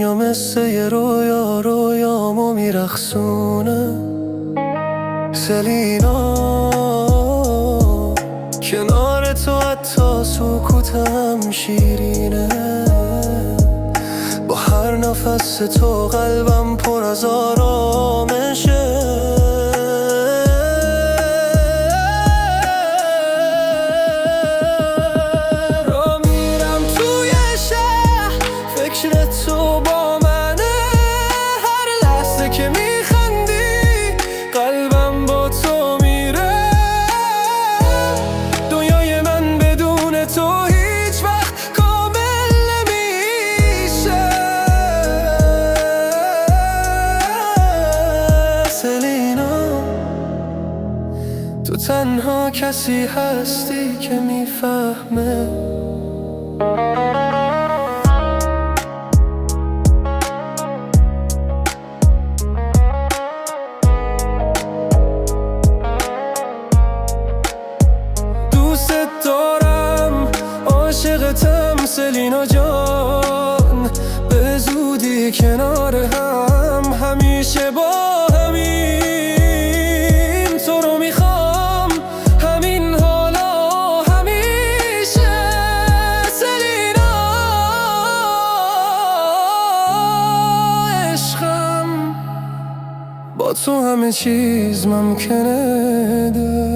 دنیا مثل یه رویا رویامو میرخصونه. سلینا کنار تو حتی سکوتم شیرینه. با هر نفس تو قلبم پر از آرامشه. را میرم توی شهر فکر تو با منه. هر لحظه که میخندی قلبم با تو میره. دنیای من بدون تو هیچ وقت کامل نمیشه. سلینا تو تنها کسی هستی که میفهمه. دوست دارم عاشقتم سلینا جان. به زودی کنار هم همیشه با همین. تو رو میخوام همین حالا همیشه. سلینا عشقم با تو همه چیز ممکنه ده.